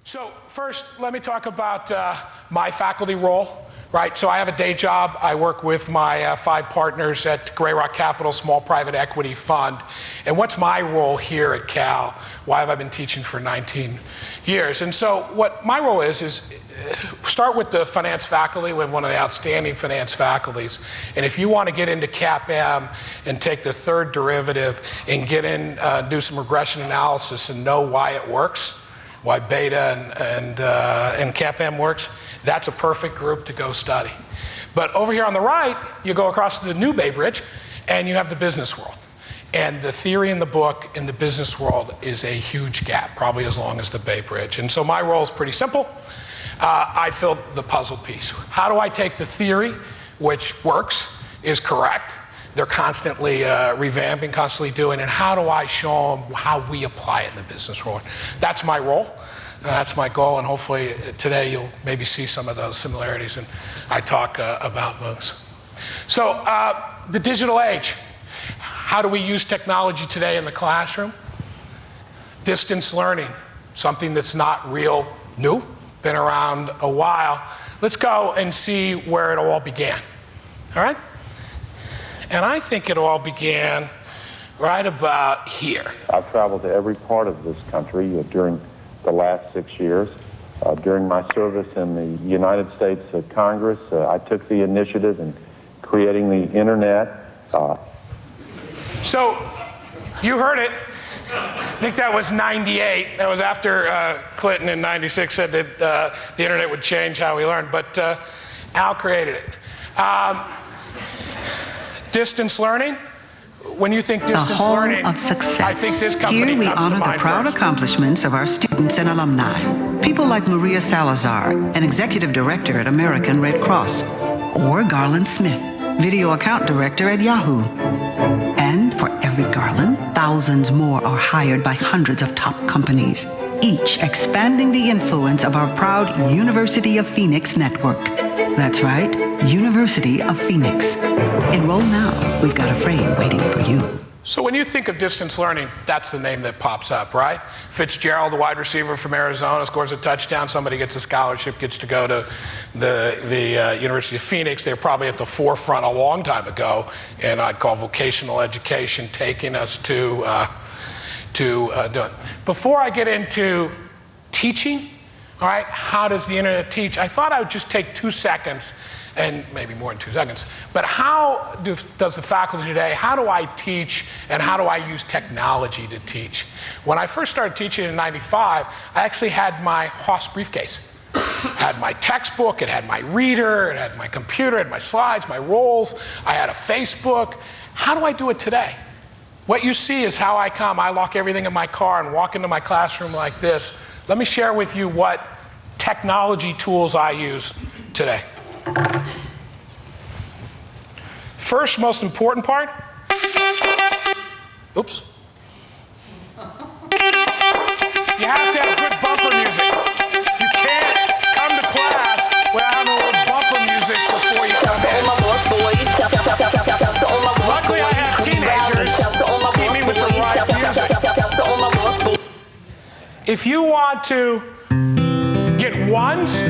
So first, let me talk about my faculty role, right? So I have a day job. I work with my 5 partners at Grey Rock Capital, small private equity fund. And what's my role here at Cal? Why have I been teaching for 19 years? And so what my role is start with the finance faculty. We have one of the outstanding finance faculties. And if you want to get into CAPM and take the third derivative and get in, do some regression analysis and know why it works, why beta and CAPM works, that's a perfect group to go study. But over here on the right, you go across to the New Bay Bridge, and you have the business world. And the theory in the book in the business world is a huge gap, probably as long as the Bay Bridge. And so my role is pretty simple. I fill the puzzle piece. How do I take the theory, which works, is correct, they're constantly revamping, constantly doing, and how do I show them how we apply it in the business world? That's my role. That's my goal, and hopefully today you'll maybe see some of those similarities, and I talk about those. So the digital age. How do we use technology today in the classroom? Distance learning, something that's not real new, been around a while. Let's go and see where it all began, all right? And I think it all began right about here. I've traveled to every part of this country during the last 6 years. During my service in the United States Congress, I took the initiative in creating the internet. So, you heard it. I think that was 98. That was after Clinton in 96 said that the internet would change how we learn, but Al created it. Distance learning. When you think distance learning, of success. I think this company Here we comes to honor the mind proud first. accomplishments of our students and alumni. People like Maria Salazar, an executive director at American Red Cross, or Garland Smith, video account director at Yahoo. And for every Garland, thousands more are hired by hundreds of top companies, each expanding the influence of our proud University of Phoenix network. That's right, University of Phoenix. Enroll now. We've got a frame waiting for you. So when you think of distance learning, that's the name that pops up, right? Fitzgerald, the wide receiver from Arizona, scores a touchdown. Somebody gets a scholarship, gets to go to the University of Phoenix. They're probably at the forefront a long time ago, and I'd call vocational education taking us to do it. Before I get into teaching, all right, how does the internet teach? I thought I would just take 2 seconds, and maybe more than 2 seconds, but how does the faculty today, how do I teach and how do I use technology to teach? When I first started teaching in '95, I actually had my Haas briefcase. It had my textbook, it had my reader, it had my computer, it had my slides, my roles, I had a Facebook. How do I do it today? What you see is how I come. I lock everything in my car and walk into my classroom like this. Let me share with you what technology tools I use today. First, most important part. Oops. You have to have good bumper music. You can't come to class without having a little bumper music before you come in. Luckily, I have teenagers keep me with the right music. If you want to get ones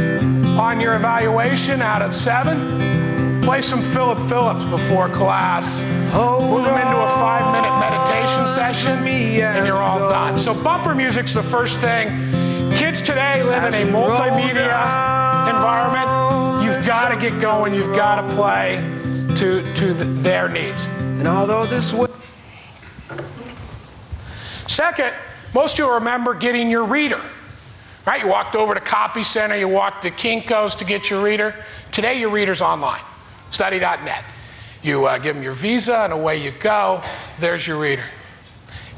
on your evaluation out of 7, play some Philip Phillips before class. Move them into a 5-minute meditation session, and you're all done. So bumper music's the first thing. Kids today live in a multimedia environment. You've got to get going. You've got to play to their needs. And although this way. Second, most of you remember getting your reader. Right? You walked over to Copy Center, you walked to Kinko's to get your reader. Today, your reader's online, study.net. You give them your visa, and away you go. There's your reader.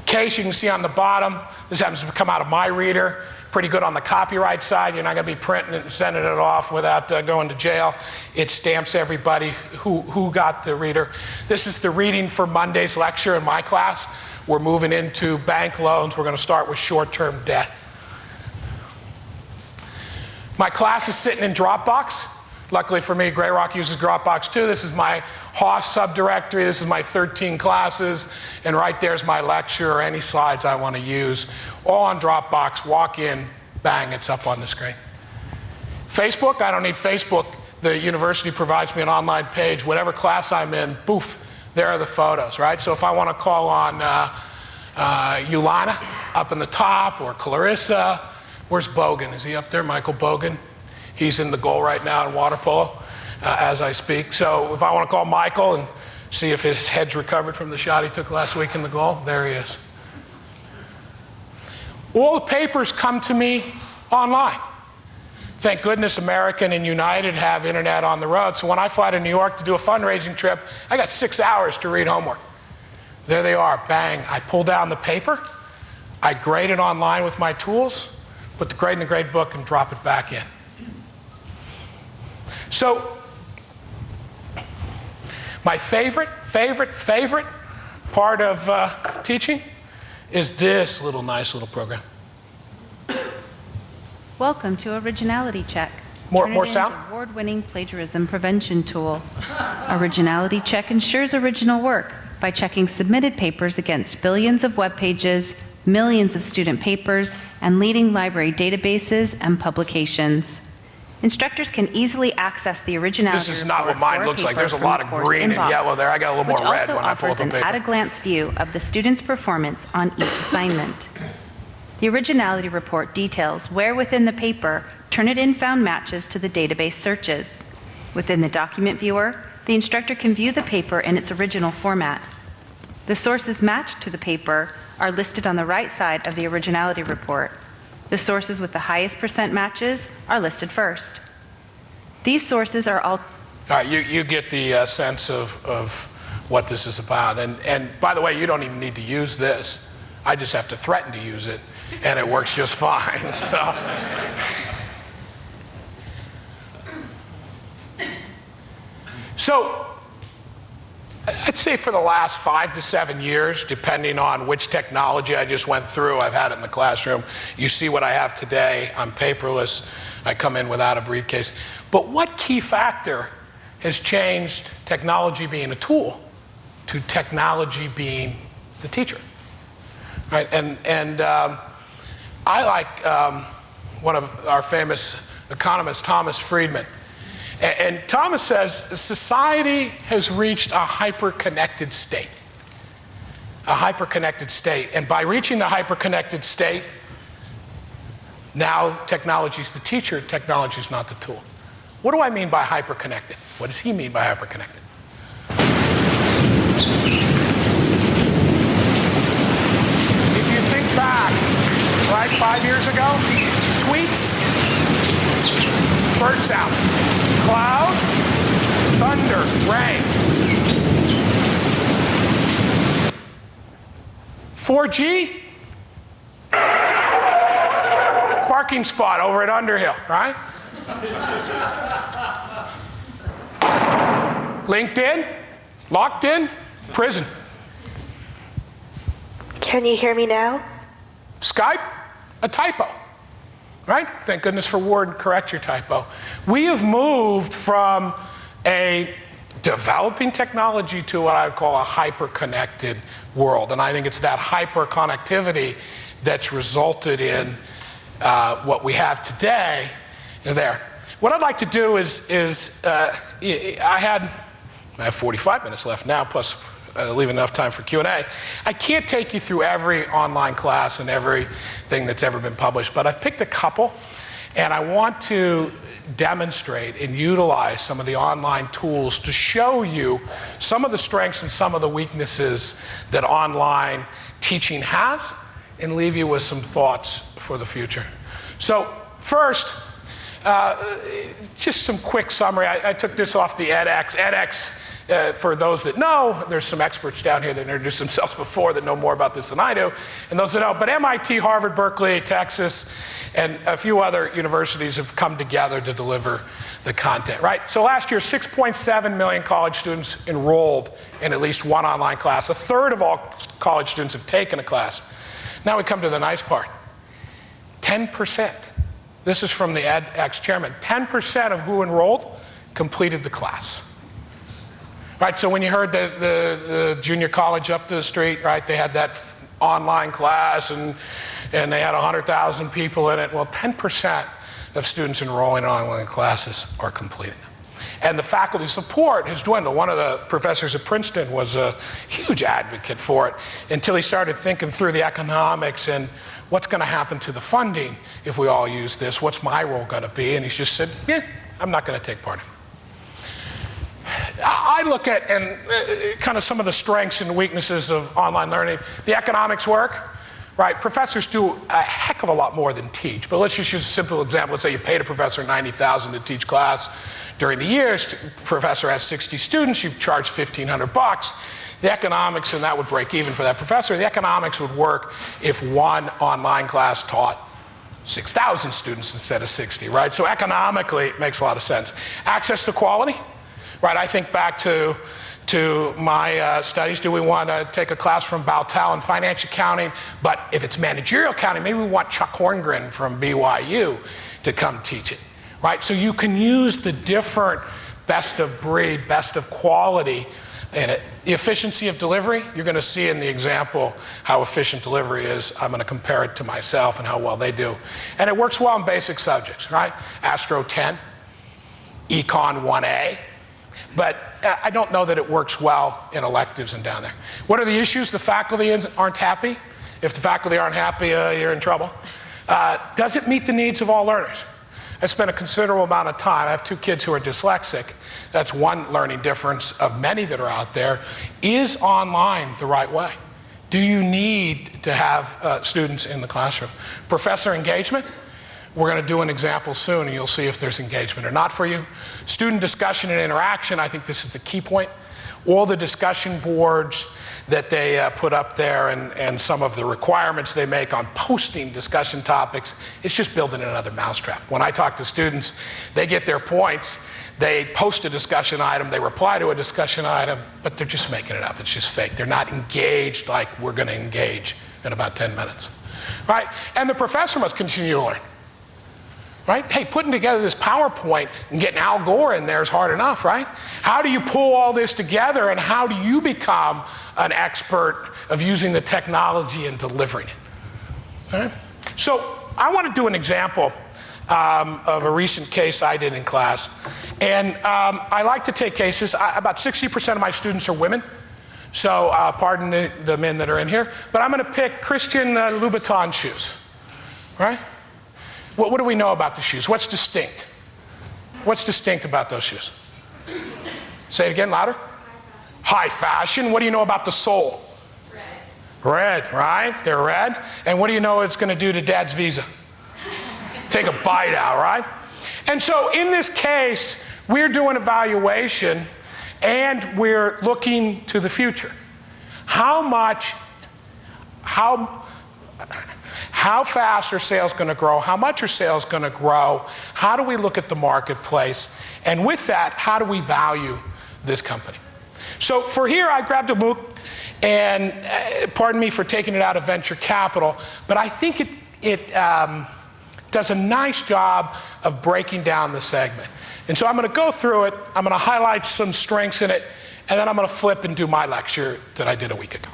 Case, you can see on the bottom, this happens to come out of my reader. Pretty good on the copyright side. You're not going to be printing it and sending it off without going to jail. It stamps everybody who got the reader. This is the reading for Monday's lecture in my class. We're moving into bank loans. We're going to start with short-term debt. My class is sitting in Dropbox. Luckily for me, Grey Rock uses Dropbox too. This is my Haas subdirectory. This is my 13 classes. And right there's my lecture or any slides I want to use. All on Dropbox. Walk in, bang, it's up on the screen. Facebook, I don't need Facebook. The university provides me an online page. Whatever class I'm in, poof, there are the photos, right? So if I want to call on Yulana up in the top, or Clarissa, where's Bogan? Is he up there, Michael Bogan? He's in the goal right now in water polo as I speak. So if I want to call Michael and see if his head's recovered from the shot he took last week in the goal, there he is. All the papers come to me online. Thank goodness American and United have internet on the road. So when I fly to New York to do a fundraising trip, I got 6 hours to read homework. There they are, bang. I pull down the paper, I grade it online with my tools, put the grade in the grade book and drop it back in. So my favorite part of teaching is this nice little program. Welcome to Originality Check. More sound? Award-winning plagiarism prevention tool. Originality Check ensures original work by checking submitted papers against billions of web pages, millions of student papers, and leading library databases and publications. Instructors can easily access the originality This is not report what mine for a looks like. paper There's a from lot the of course green and inbox, yellow there. I got a little more red when I pull up the which also offers paper. an at-a-glance view of the student's performance on each assignment. The originality report details where within the paper Turnitin found matches to the database searches. Within the document viewer, the instructor can view the paper in its original format. The sources matched to the paper are listed on the right side of the originality report. The sources with the highest percent matches are listed first. These sources are all... All right, you get the sense of what this is about. And by the way, you don't even need to use this. I just have to threaten to use it, and it works just fine. So I'd say for the last 5 to 7 years, depending on which technology I just went through, I've had it in the classroom. You see what I have today. I'm paperless. I come in without a briefcase. But what key factor has changed technology being a tool to technology being the teacher? Right? And I like one of our famous economists, Thomas Friedman. And Thomas says society has reached a hyper-connected state. A hyper-connected state. And by reaching the hyper-connected state, now technology is the teacher, technology is not the tool. What do I mean by hyper-connected? What does he mean by hyper-connected? If you think back, right, 5 years ago, tweets, bird sounds, cloud, thunder, rain. 4G, parking spot over at Underhill, right? LinkedIn, locked in, prison. Can you hear me now? Skype, a typo, right? Thank goodness for Word, correct your typo. We have moved from a developing technology to what I would call a hyper-connected world. And I think it's that hyper-connectivity that's resulted in what we have today there. What I'd like to do is I have 45 minutes left now, plus leave enough time for Q&A. I can't take you through every online class and everything that's ever been published, but I've picked a couple, and I want to demonstrate and utilize some of the online tools to show you some of the strengths and some of the weaknesses that online teaching has, and leave you with some thoughts for the future. So first, just some quick summary. I took this off the edX. edX, for those that know, there's some experts down here that introduced themselves before that know more about this than I do, and those that know. But MIT, Harvard, Berkeley, Texas, and a few other universities have come together to deliver the content, right? So last year, 6.7 million college students enrolled in at least one online class. A third of all college students have taken a class. Now we come to the nice part. 10%. This is from the edX chairman. 10% of who enrolled completed the class. Right, so when you heard the junior college up the street, right, they had that online class, and and they had 100,000 people in it. Well, 10% of students enrolling in online classes are completing them. And the faculty support has dwindled. One of the professors at Princeton was a huge advocate for it until he started thinking through the economics and what's going to happen to the funding if we all use this? What's my role going to be? And he just said, yeah, I'm not going to take part in it. I look at kind of some of the strengths and weaknesses of online learning. The economics work, right? Professors do a heck of a lot more than teach. But let's just use a simple example. Let's say you paid a professor $90,000 to teach class. During the years, professor has 60 students, you charge $1,500. The economics, and that would break even for that professor, the economics would work if one online class taught 6,000 students instead of 60, right? So economically, it makes a lot of sense. Access to quality, right? I think back to my studies. Do we want to take a class from Bautell in finance accounting? But if it's managerial accounting, maybe we want Chuck Horngren from BYU to come teach it, right? So you can use the different best of breed, best of quality in it. The efficiency of delivery, you're going to see in the example how efficient delivery is. I'm going to compare it to myself and how well they do. And it works well in basic subjects, right? Astro 10, Econ 1A. But I don't know that it works well in electives and down there. What are the issues? The faculty aren't happy. If the faculty aren't happy, you're in trouble. Does it meet the needs of all learners? I spent a considerable amount of time. I have 2 kids who are dyslexic. That's one learning difference of many that are out there. Is online the right way? Do you need to have students in the classroom? Professor engagement. We're going to do an example soon, and you'll see if there's engagement or not for you. Student discussion and interaction, I think this is the key point. All the discussion boards that they put up there and some of the requirements they make on posting discussion topics, it's just building another mousetrap. When I talk to students, they get their points, they post a discussion item, they reply to a discussion item, but they're just making it up. It's just fake. They're not engaged like we're going to engage in about 10 minutes, right? And the professor must continue to learn. Right? Hey, putting together this PowerPoint and getting Al Gore in there is hard enough, right? How do you pull all this together, and how do you become an expert of using the technology and delivering it? All right? So I want to do an example of a recent case I did in class. And I like to take cases. About 60% of my students are women. So pardon the men that are in here. But I'm going to pick Christian Louboutin shoes, right? What do we know about the shoes? What's distinct? What's distinct about those shoes? Say it again, louder. High fashion. What do you know about the sole? Red, right? They're red. And what do you know it's going to do to Dad's visa? Take a bite out, right? And so in this case, we're doing evaluation and we're looking to the future. How fast are sales going to grow? How much are sales going to grow? How do we look at the marketplace? And with that, how do we value this company? So for here, I grabbed a MOOC, and pardon me for taking it out of venture capital, but I think it does a nice job of breaking down the segment. And so I'm going to go through it, I'm going to highlight some strengths in it, and then I'm going to flip and do my lecture that I did a week ago.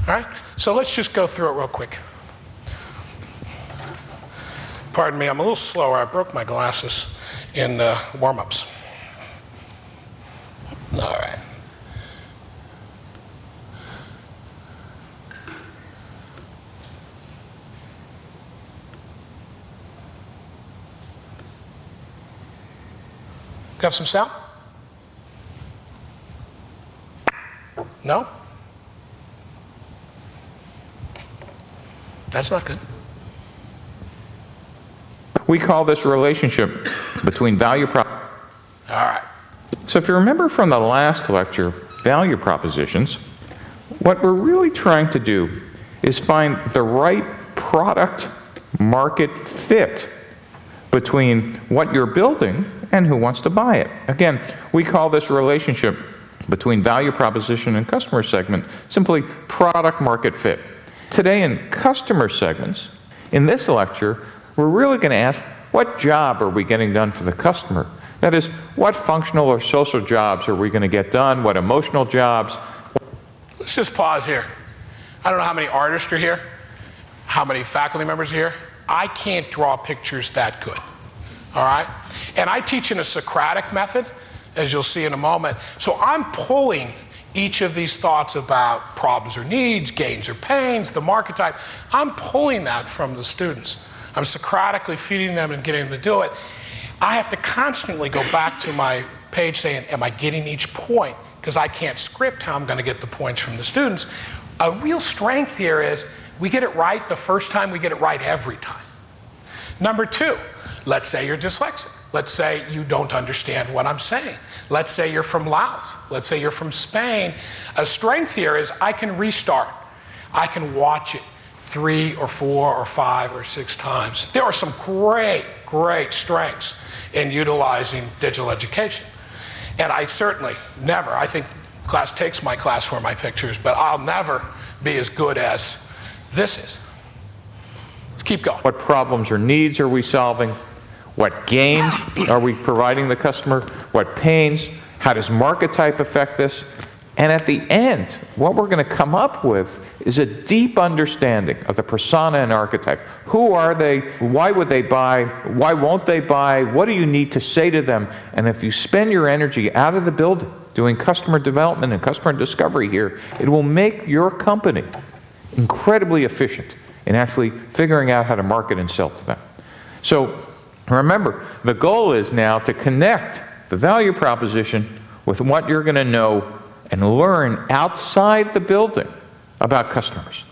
All right? So let's just go through it real quick. Pardon me, I'm a little slower. I broke my glasses in warm-ups. All right. Got some sound? No? That's not good. We call this relationship between value prop. All right. So if you remember from the last lecture, value propositions, what we're really trying to do is find the right product market fit between what you're building and who wants to buy it. Again, we call this relationship between value proposition and customer segment simply product market fit. Today in customer segments, in this lecture, we're really going to ask, what job are we getting done for the customer? That is, what functional or social jobs are we going to get done? What emotional jobs? Let's just pause here. I don't know how many artists are here. How many faculty members are here? I can't draw pictures that good, all right? And I teach in a Socratic method, as you'll see in a moment. So I'm pulling each of these thoughts about problems or needs, gains or pains, the market type. I'm pulling that from the students. I'm Socratically feeding them and getting them to do it. I have to constantly go back to my page saying, am I getting each point? Because I can't script how I'm going to get the points from the students. A real strength here is we get it right the first time, we get it right every time. Number two, let's say you're dyslexic. Let's say you don't understand what I'm saying. Let's say you're from Laos. Let's say you're from Spain. A strength here is I can restart. I can watch it 3 or 4 or 5 or 6 times. There are some great, great strengths in utilizing digital education. And I certainly never, I think class takes my class for my pictures, but I'll never be as good as this is. Let's keep going. What problems or needs are we solving? What gains are we providing the customer? What pains? How does market type affect this? And at the end, what we're going to come up with is a deep understanding of the persona and archetype. Who are they? Why would they buy? Why won't they buy? What do you need to say to them? And if you spend your energy out of the building doing customer development and customer discovery here, it will make your company incredibly efficient in actually figuring out how to market and sell to them. So remember, the goal is now to connect the value proposition with what you're going to know and learn outside the building about customers.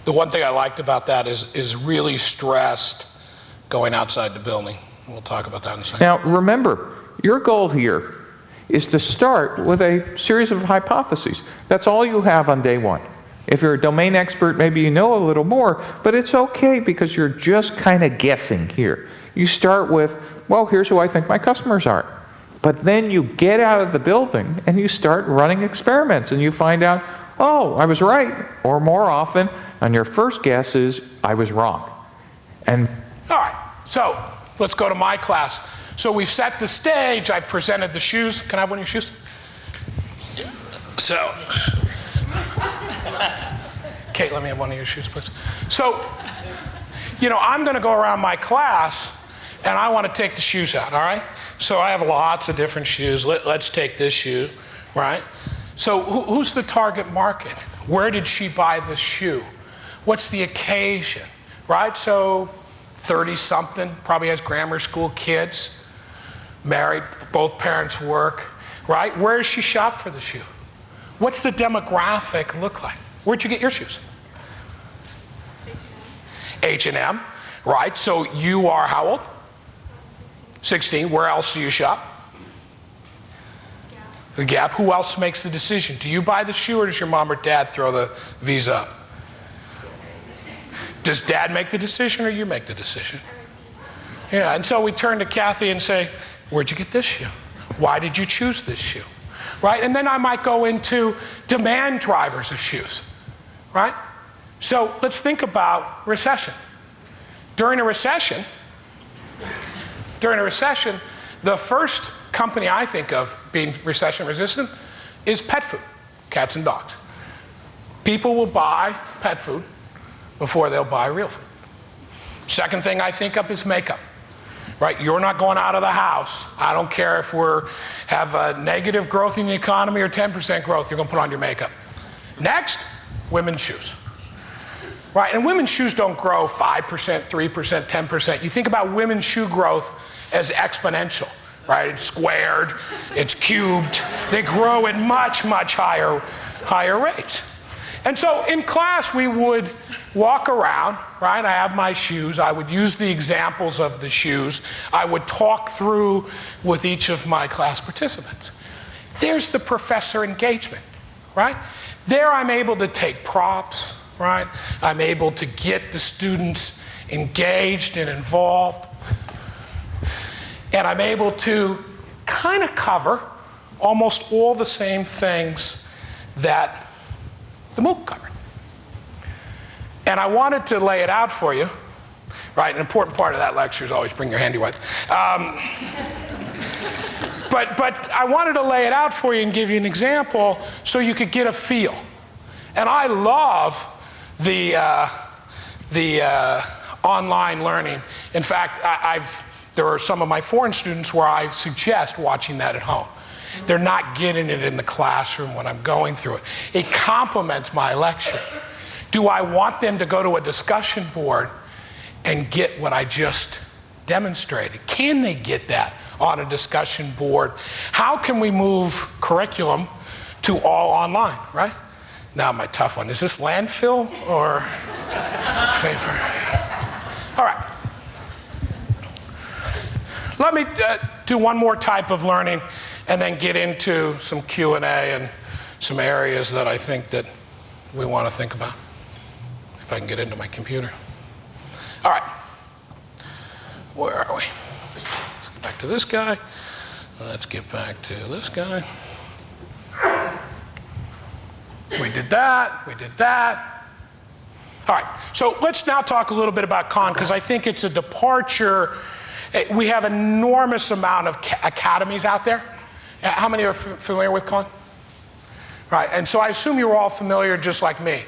The one thing I liked about that is really stressed going outside the building. We'll talk about that in a second. Now remember, your goal here is to start with a series of hypotheses. That's all you have on day one. If you're a domain expert, maybe you know a little more, but it's okay because you're just kind of guessing here. You start with, well, here's who I think my customers are. But then you get out of the building and you start running experiments and you find out, oh, I was right. Or more often, on your first guess is, I was wrong. And all right, so let's go to my class. So we've set the stage. I've presented the shoes. Can I have one of your shoes? So, Kate, let me have one of your shoes, please. So, you know, I'm going to go around my class and I want to take the shoes out, all right? So I have lots of different shoes. Let's take this shoe, right? So who's the target market? Where did she buy the shoe? What's the occasion, right? So 30-something, probably has grammar school kids, married, both parents work, right? Where does she shop for the shoe? What's the demographic look like? Where'd you get your shoes? H&M, right? So you are how old? 16. Where else do you shop? The Gap. Who else makes the decision? Do you buy the shoe or does your mom or dad throw the visa up? Does dad make the decision or you make the decision? Yeah, and so we turn to Kathy and say, where'd you get this shoe? Why did you choose this shoe? Right? And then I might go into demand drivers of shoes, right? So let's think about recession. During a recession, the first company I think of being recession resistant is pet food, cats and dogs. People will buy pet food before they'll buy real food. Second thing I think of is makeup, right? You're not going out of the house. I don't care if we have a negative growth in the economy or 10% growth, you're going to put on your makeup. Next, women's shoes. Right, and women's shoes don't grow 5%, 3%, 10%. You think about women's shoe growth as exponential, right? It's squared, it's cubed. They grow at much, much higher rates. And so in class, we would walk around, right? I have my shoes. I would use the examples of the shoes. I would talk through with each of my class participants. There's the professor engagement, right? There I'm able to take props, right? I'm able to get the students engaged and involved. And I'm able to kind of cover almost all the same things that the MOOC covered. And I wanted to lay it out for you, right? An important part of that lecture is always bring your handy wipe. But I wanted to lay it out for you and give you an example so you could get a feel. And I love the online learning. In fact, there are some of my foreign students where I suggest watching that at home. They're not getting it in the classroom when I'm going through it. It complements my lecture. Do I want them to go to a discussion board and get what I just demonstrated? Can they get that on a discussion board? How can we move curriculum to all online, right? Now my tough one. Is this landfill or paper? All right. Let me do one more type of learning and then get into some Q&A and some areas that I think that we want to think about. If I can get into my computer. All right. Where are we? Let's get back to this guy. Let's get back to this guy. We did that. We did that. All right. So let's now talk a little bit about Khan, because I think it's a departure. We have an enormous amount of academies out there. How many are familiar with Khan? Right. And so I assume you're all familiar just like me.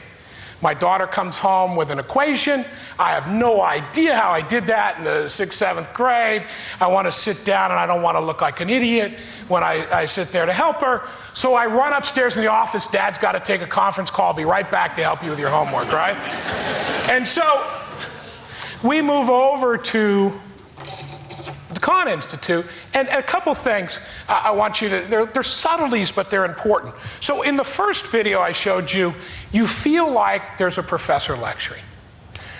My daughter comes home with an equation. I have no idea how I did that in the 6th, 7th grade. I want to sit down and I don't want to look like an idiot when I sit there to help her. So I run upstairs in the office. Dad's got to take a conference call. I'll be right back to help you with your homework, right? And so we move over to the Khan Institute, and a couple things I want you to, they're subtleties, but they're important. So in the first video I showed you, you feel like there's a professor lecturing,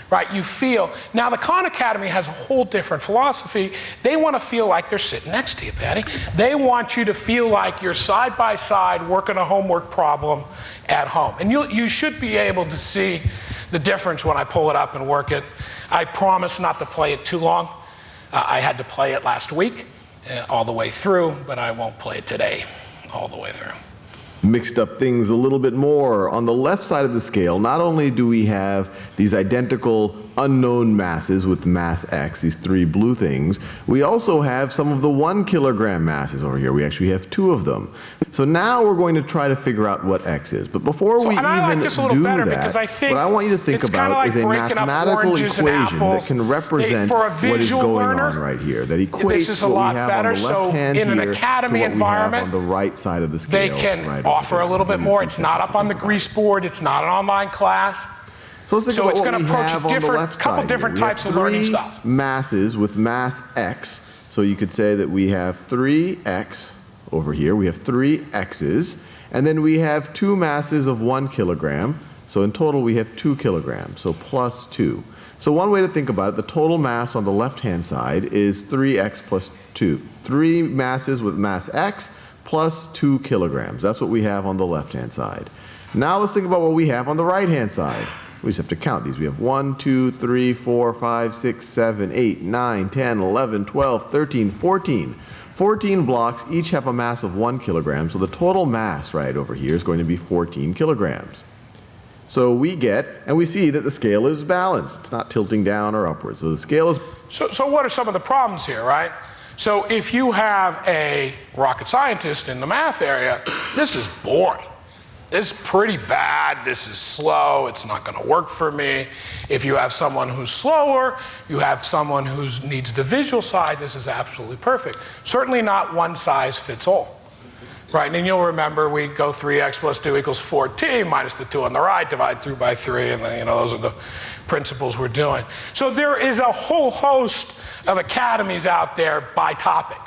right? You feel, now the Khan Academy has a whole different philosophy. They want to feel like they're sitting next to you, Patty. They want you to feel like you're side by side working a homework problem at home. And you should be able to see the difference when I pull it up and work it. I promise not to play it too long. I had to play it last week all the way through, but I won't play it today all the way through. Mixed up things a little bit more. On the left side of the scale, not only do we have these identical unknown masses with mass X, these three blue things, we also have some of the 1 kilogram masses over here. We actually have 2 of them. So now we're going to try to figure out what X is. But before we even like this a little do better that, because I think what I want you to think about is a mathematical equation that can represent what is going on right here. That equates what we have on the left hand here to what we have on the right side of the scale. They can offer a little bit more. It's not up on the grease board. It's not an online class. So let's think about it's what going to we approach have a on the left couple side different here. types of learning styles. Masses with mass X. So you could say that we have 3x over here. We have 3 x's. And then we have 2 masses of 1 kilogram. So in total we have 2 kilograms. So plus 2. So one way to think about it, the total mass on the left-hand side is 3x plus 2. 3 masses with mass X plus 2 kilograms. That's what we have on the left-hand side. Now let's think about what we have on the right-hand side. We just have to count these. We have 1, 2, 3, 4, 5, 6, 7, 8, 9, 10, 11, 12, 13, 14. 14 blocks each have a mass of 1 kilogram. So the total mass right over here is going to be 14 kilograms. So we get, and we see that the scale is balanced. It's not tilting down or upwards. So the scale is... So what are some of the problems here, right? So if you have a rocket scientist in the math area, this is boring. This is pretty bad, this is slow, it's not going to work for me. If you have someone who's slower, you have someone who needs the visual side, this is absolutely perfect. Certainly not one size fits all. Right, and you'll remember we go 3x plus 2 equals 4t minus the 2 on the right, divide through by 3, and then, those are the principles we're doing. So there is a whole host of academies out there by topic.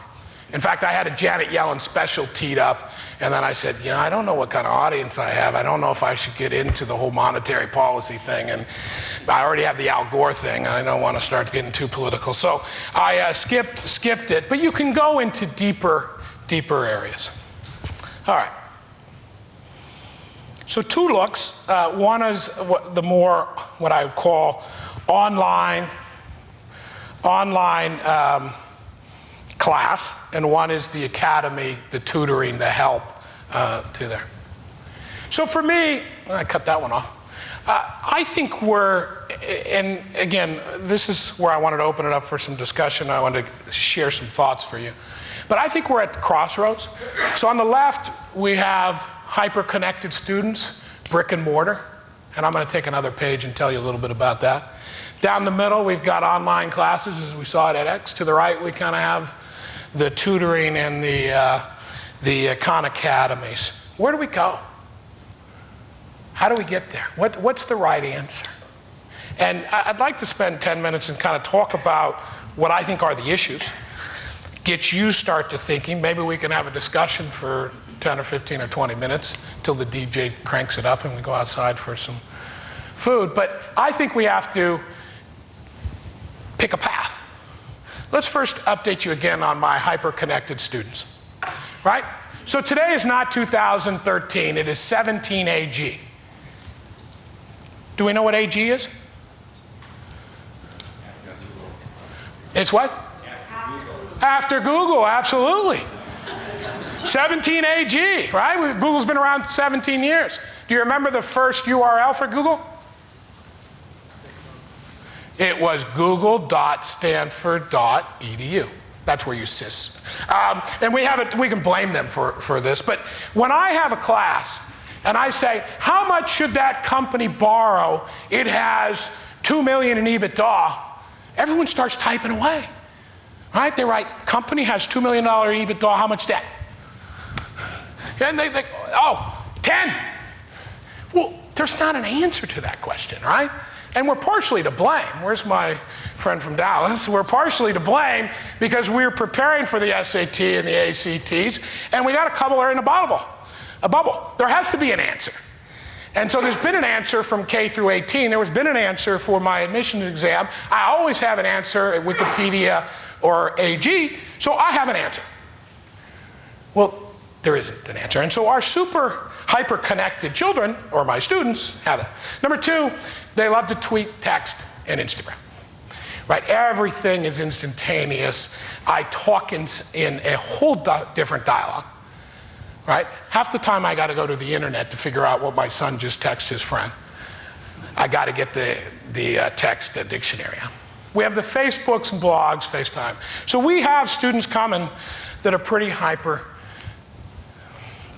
In fact, I had a Janet Yellen special teed up, and then I said, I don't know what kind of audience I have. I don't know if I should get into the whole monetary policy thing, and I already have the Al Gore thing. I don't want to start getting too political. So I skipped it, but you can go into deeper areas. All right. So 2 looks. One is what I would call online class, and one is the academy, the tutoring, the help to there. So for me, I cut that one off. I think and again, this is where I wanted to open it up for some discussion. I wanted to share some thoughts for you. But I think we're at the crossroads. So on the left, we have hyper-connected students, brick and mortar. And I'm going to take another page and tell you a little bit about that. Down the middle, we've got online classes, as we saw at edX. To the right, we kind of have the tutoring and the Khan Academies. Where do we go? How do we get there? What's the right answer? And I'd like to spend 10 minutes and kind of talk about what I think are the issues, get you start to thinking. Maybe we can have a discussion for 10 or 15 or 20 minutes till the DJ cranks it up and we go outside for some food. But I think we have to pick a path. Let's first update you again on my hyper-connected students, right? So today is not 2013, it is 17 AG. Do we know what AG is? It's what? After Google, absolutely. 17 AG, right? Google's been around 17 years. Do you remember the first URL for Google? It was google.stanford.edu. That's where you sys. And we can blame them for this, but when I have a class and I say, how much should that company borrow? It has 2 million in EBITDA. Everyone starts typing away, right? They write, company has $2 million EBITDA, how much debt? And they 10. Well, there's not an answer to that question, right? And we're partially to blame. Where's my friend from Dallas? We're partially to blame because we're preparing for the SAT and the ACTs, and we got a couple are in a bubble. There has to be an answer. And so there's been an answer from K through 18. There has been an answer for my admissions exam. I always have an answer at Wikipedia or AG, so I have an answer. Well, there isn't an answer. And so our super hyper-connected children, or my students, have it. Number two, they love to tweet, text, and Instagram. Right? Everything is instantaneous. I talk in a whole different dialogue. Right? Half the time I got to go to the internet to figure out what my son just texted his friend. I got to get the text dictionary out. We have the Facebooks and blogs, FaceTime. So we have students coming that are pretty hyper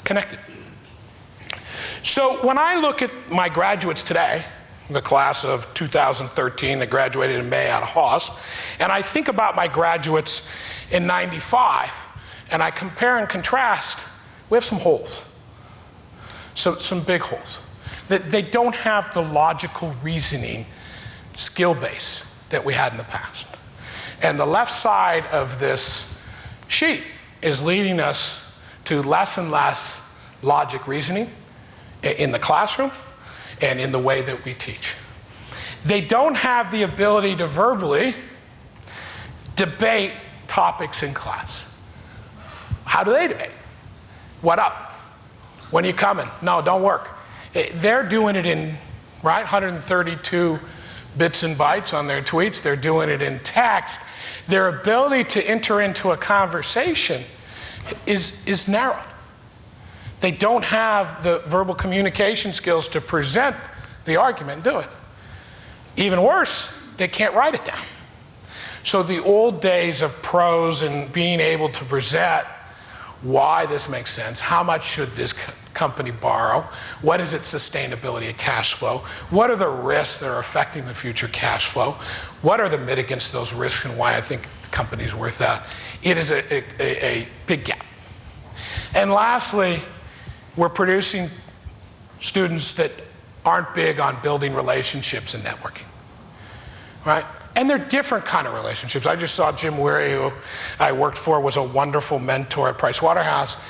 connected. So when I look at my graduates today, the class of 2013 that graduated in May out of Haas, and I think about my graduates in '95, and I compare and contrast, we have some holes, so some big holes. They don't have the logical reasoning skill base that we had in the past. And the left side of this sheet is leading us to less and less logic reasoning in the classroom and in the way that we teach. They don't have the ability to verbally debate topics in class. How do they debate? What up? When are you coming? No, don't work. They're doing it in, right, 132 bits and bytes on their tweets. They're doing it in text. Their ability to enter into a conversation is narrowed. They don't have the verbal communication skills to present the argument and do it. Even worse, they can't write it down. So the old days of prose and being able to present why this makes sense, how much should this company borrow, what is its sustainability of cash flow, what are the risks that are affecting the future cash flow, what are the mitigants to those risks and why I think the company's worth that. It is a big gap. And lastly, we're producing students that aren't big on building relationships and networking, right? And they're different kind of relationships. I just saw Jim Weary, who I worked for, was a wonderful mentor at Pricewaterhouse.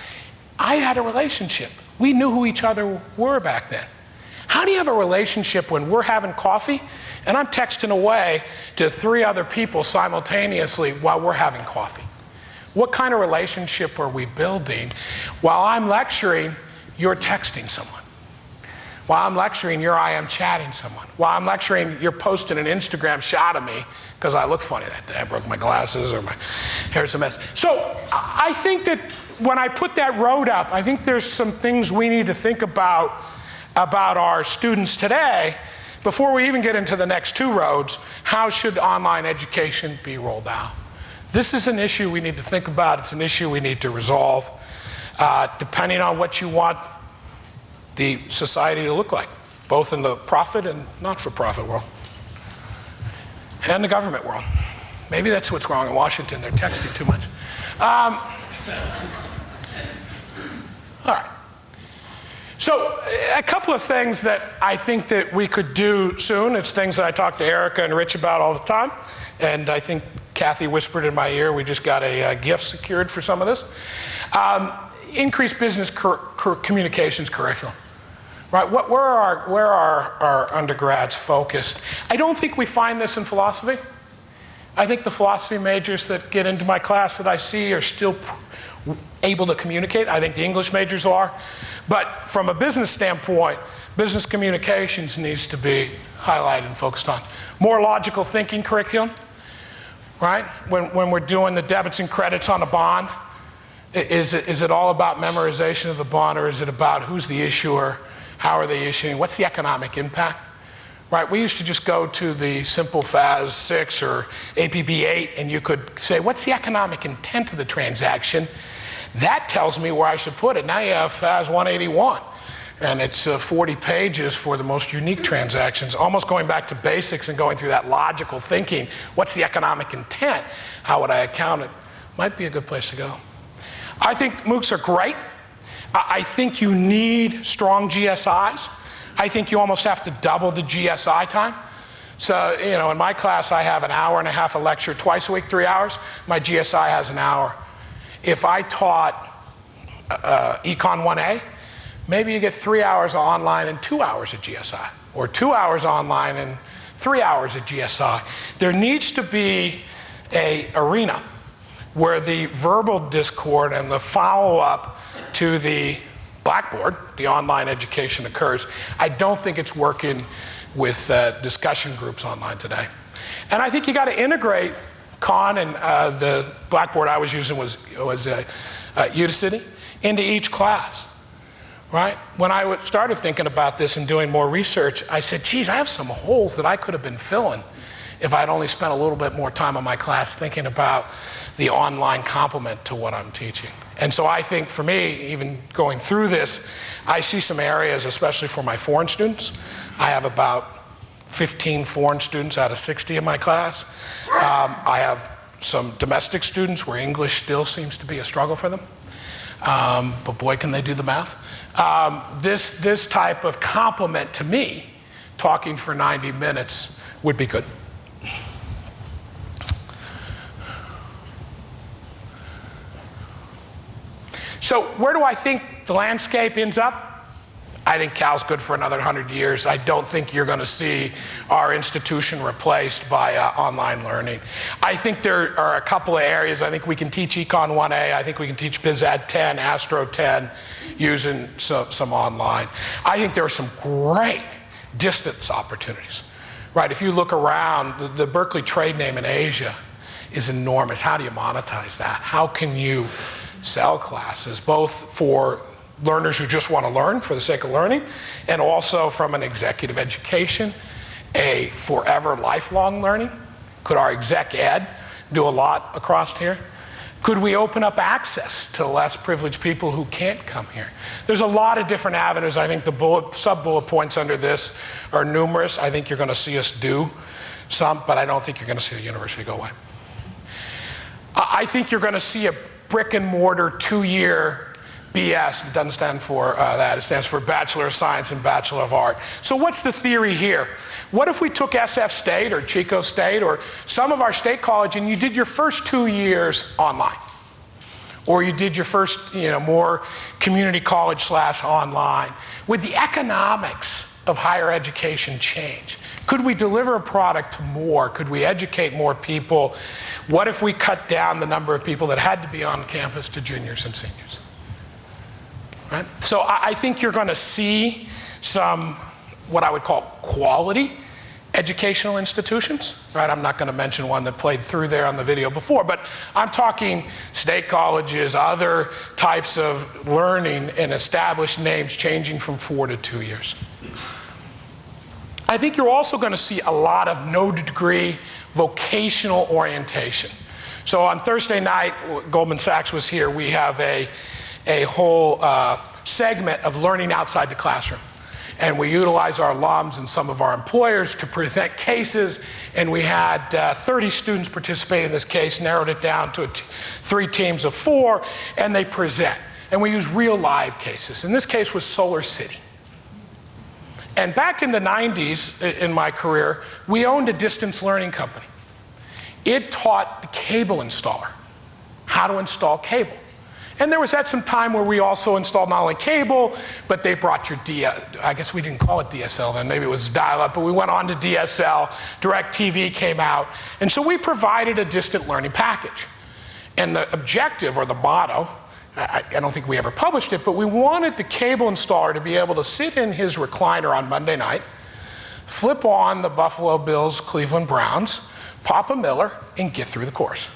I had a relationship. We knew who each other were back then. How do you have a relationship when we're having coffee and I'm texting away to 3 other people simultaneously while we're having coffee? What kind of relationship are we building? While I'm lecturing, you're texting someone. While I'm lecturing, I am chatting someone. While I'm lecturing, you're posting an Instagram shot of me because I look funny that day. I broke my glasses or my hair's a mess. So I think that when I put that road up, I think there's some things we need to think about our students today before we even get into the next 2 roads. How should online education be rolled out? This is an issue we need to think about. It's an issue we need to resolve, depending on what you want the society to look like, both in the profit and not-for-profit world, and the government world. Maybe that's what's wrong in Washington. They're texting too much. All right. So a couple of things that I think that we could do soon. It's things that I talk to Erica and Rich about all the time. And I think Kathy whispered in my ear, we just got a gift secured for some of this. Increased business communications curriculum. Right, where are our undergrads focused? I don't think we find this in philosophy. I think the philosophy majors that get into my class that I see are still able to communicate. I think the English majors are. But from a business standpoint, business communications needs to be highlighted and focused on. More logical thinking curriculum, right? When we're doing the debits and credits on a bond, is it all about memorization of the bond, or is it about who's the issuer, how are they issuing, what's the economic impact? Right, we used to just go to the simple FAS 6 or APB 8 and you could say, what's the economic intent of the transaction? That tells me where I should put it. Now you have FAS 181 and it's 40 pages for the most unique transactions, almost going back to basics and going through that logical thinking. What's the economic intent? How would I account it? Might be a good place to go. I think MOOCs are great. I think you need strong GSIs. I think you almost have to double the GSI time. So, you know, in my class, I have an hour and a half a lecture twice a week, 3 hours. My GSI has an hour. If I taught Econ 1A, maybe you get 3 hours online and 2 hours of GSI, or 2 hours online and 3 hours of GSI. There needs to be an arena where the verbal discord and the follow-up to the Blackboard, the online education, occurs. I don't think it's working with discussion groups online today. And I think you got to integrate Khan, and the Blackboard I was using was Udacity, into each class, right? When I started thinking about this and doing more research, I said, geez, I have some holes that I could have been filling if I'd only spent a little bit more time on my class thinking about the online complement to what I'm teaching. And so I think for me, even going through this, I see some areas, especially for my foreign students. I have about 15 foreign students out of 60 in my class. I have some domestic students where English still seems to be a struggle for them. But boy, can they do the math. This type of complement to me, talking for 90 minutes, would be good. So where do I think the landscape ends up? I think Cal's good for another 100 years. I don't think you're going to see our institution replaced by online learning. I think there are a couple of areas. I think we can teach Econ 1A. I think we can teach BizAd 10, Astro 10, using some online. I think there are some great distance opportunities. Right, if you look around, the Berkeley trade name in Asia is enormous. How do you monetize that? How can you sell classes, both for learners who just want to learn for the sake of learning, and also from an executive education, a forever lifelong learning? Could our exec ed do a lot across here? Could we open up access to less privileged people who can't come here? There's a lot of different avenues. I think the sub-bullet points under this are numerous. I think you're going to see us do some, but I don't think you're going to see the university go away. I think you're going to see a brick and mortar 2-year BS. It doesn't stand for that. It stands for Bachelor of Science and Bachelor of Art. So what's the theory here? What if we took SF State or Chico State or some of our state college and you did your first 2 years online? Or you did your first, more community college / online. Would the economics of higher education change? Could we deliver a product to more? Could we educate more people? What if we cut down the number of people that had to be on campus to juniors and seniors? Right? So I think you're going to see some, what I would call quality educational institutions. Right? I'm not going to mention one that played through there on the video before, but I'm talking state colleges, other types of learning, and established names changing from 4 to 2 years. I think you're also going to see a lot of no degree vocational orientation. So on Thursday night, Goldman Sachs was here, we have a whole segment of learning outside the classroom. And we utilize our alums and some of our employers to present cases, and we had 30 students participate in this case, narrowed it down to 3 teams of 4, and they present. And we use real live cases. And this case was Solar City. And back in the 90s, in my career, we owned a distance learning company. It taught the cable installer how to install cable. And there was at some time where we also installed not only cable, but they brought your I guess we didn't call it DSL then, maybe it was dial-up, but we went on to DSL, DirecTV came out, and so we provided a distant learning package. And the objective, or the motto, I don't think we ever published it, but we wanted the cable installer to be able to sit in his recliner on Monday night, flip on the Buffalo Bills, Cleveland Browns, pop a Miller, and get through the course.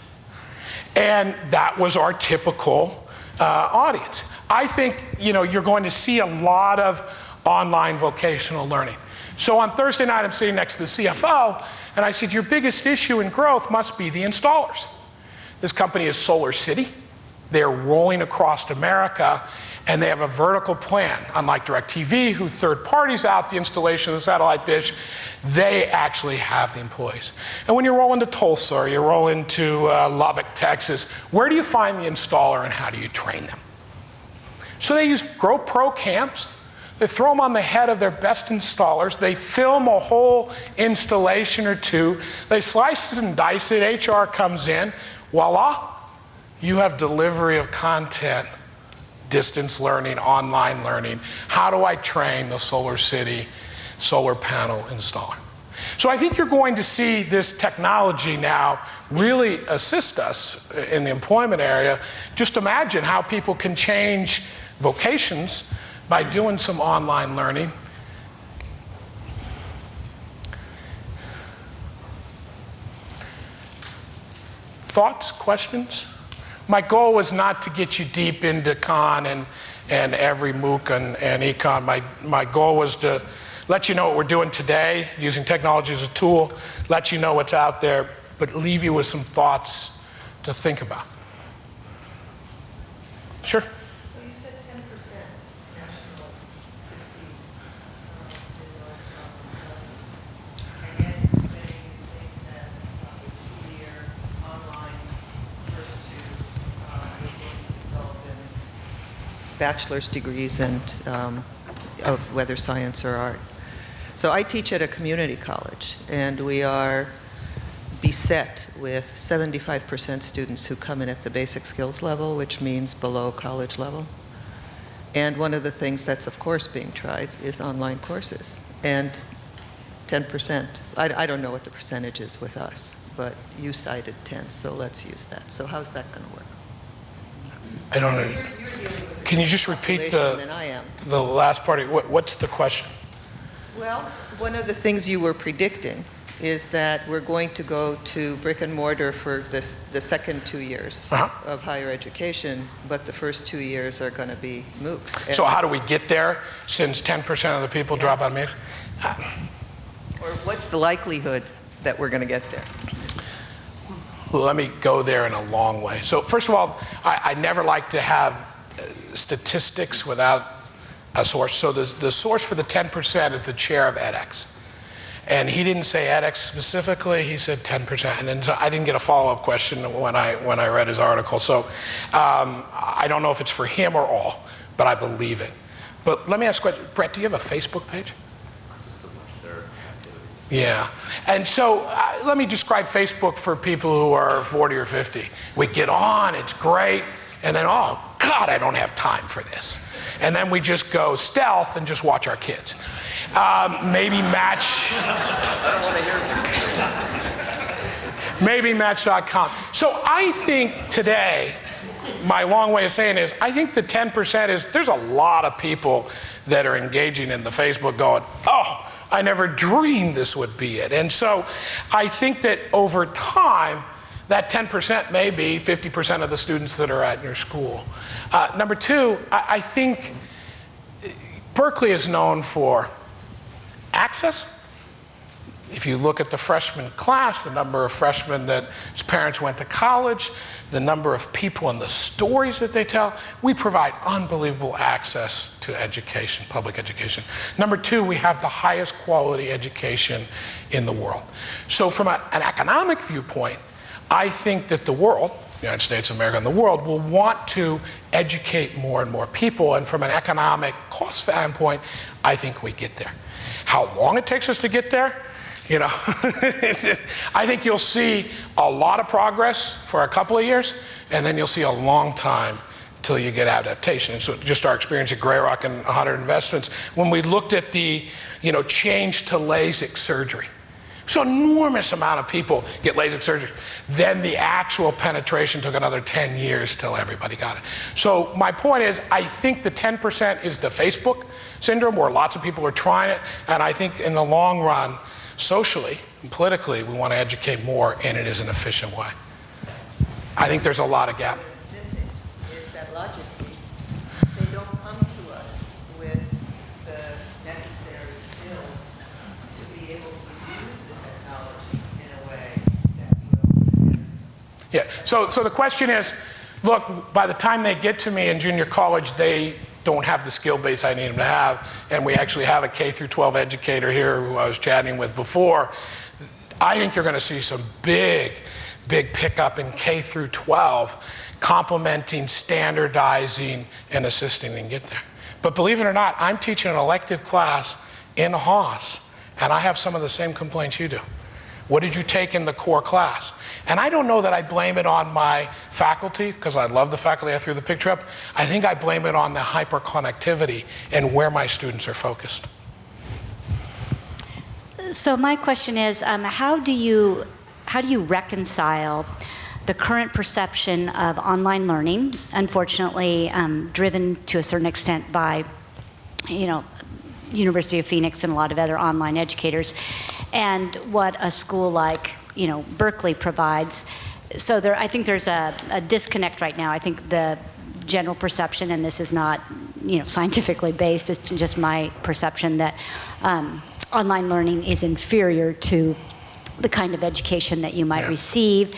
And that was our typical audience. I think you're going to see a lot of online vocational learning. So on Thursday night, I'm sitting next to the CFO, and I said, your biggest issue in growth must be the installers. This company is Solar City. They're rolling across America, and they have a vertical plan. Unlike DirecTV, who third parties out the installation of the satellite dish, they actually have the employees. And when you roll into Tulsa, or you roll into Lubbock, Texas, where do you find the installer and how do you train them? So they use GoPro camps. They throw them on the head of their best installers. They film a whole installation or 2. They slice and dice it. HR comes in. Voila. You have delivery of content, distance learning, online learning. How do I train the Solar City solar panel installer? So I think you're going to see this technology now really assist us in the employment area. Just imagine how people can change vocations by doing some online learning. Thoughts, questions? My goal was not to get you deep into Khan and every MOOC and econ. My goal was to let you know what we're doing today, using technology as a tool, let you know what's out there, but leave you with some thoughts to think about. Sure. So you said 10% national succeed in those classes, and yet you're saying you think that a 2-year online first 2 is going to result in bachelor's degrees and of whether science or art. So I teach at a community college, and we are beset with 75% students who come in at the basic skills level, which means below college level. And one of the things that's of course being tried is online courses. And 10%, I don't know what the percentage is with us, but you cited 10, so let's use that. So how's that going to work? I don't know. Can you just repeat the last part? What's the question? Well, one of the things you were predicting is that we're going to go to brick and mortar for the second 2 years of higher education, but the first 2 years are going to be MOOCs. So how do we get there since 10% of the people drop out of MOOCs? Or what's the likelihood that we're going to get there? Let me go there in a long way. So first of all, I never like to have statistics without a source. So the source for the 10% is the chair of edX. And he didn't say edX specifically, he said 10%. And then so I didn't get a follow-up question when I read his article. So I don't know if it's for him or all, but I believe it. But let me ask a question. Brett, do you have a Facebook page? Yeah. And so let me describe Facebook for people who are 40 or 50. We get on, it's great, and then, oh, God, I don't have time for this. And then we just go stealth and just watch our kids. Maybe Match.com. So I think today, my long way of saying is, I think the 10% is, there's a lot of people that are engaging in the Facebook going, oh, I never dreamed this would be it. And so I think that over time, that 10% may be 50% of the students that are at your school. Number 2, I think Berkeley is known for access. if you look at the freshman class, the number of freshmen whose parents went to college, the number of people and the stories that they tell, we provide unbelievable access to education, public education. Number two, we have the highest quality education in the world. So from an economic viewpoint, I think that the world, the United States of America and the world, will want to educate more and more people, and from an economic cost standpoint, I think we get there. How long it takes us to get there, you know, I think you'll see a lot of progress for a couple of years, and then you'll see a long time till you get adaptation. And so just our experience at Grey Rock and 100 Investments, when we looked at the, you know, change to LASIK surgery. So enormous amount of people get LASIK surgery. Then the actual penetration took another 10 years till everybody got it. So my point is, I think the 10% is the Facebook syndrome, where lots of people are trying it, and I think in the long run, socially and politically, we want to educate more, and it is an efficient way. I think there's a lot of gap. What's missing is that logic piece. They don't come to us with the necessary skills to be able to use the technology in a way that will enhance them. Yeah, so the question is, look, by the time they get to me in junior college, they don't have the skill base I need them to have, and we actually have a K through 12 educator here who I was chatting with before. I think you're going to see some big pickup in K through 12, complementing, standardizing, and assisting and get there. But believe it or not, I'm teaching an elective class in Haas, and I have some of the same complaints you do. What did you take in the core class? And I don't know that I blame it on my faculty, because I love the faculty I threw the picture up. I think I blame it on the hyperconnectivity and where my students are focused. So my question is, how do you reconcile the current perception of online learning, unfortunately driven to a certain extent by, you know, University of Phoenix and a lot of other online educators, and what a school like, you know, Berkeley provides? So I think there's a disconnect right now. I think the general perception, and this is not, you know, scientifically based, it's just my perception, that online learning is inferior to the kind of education that you might receive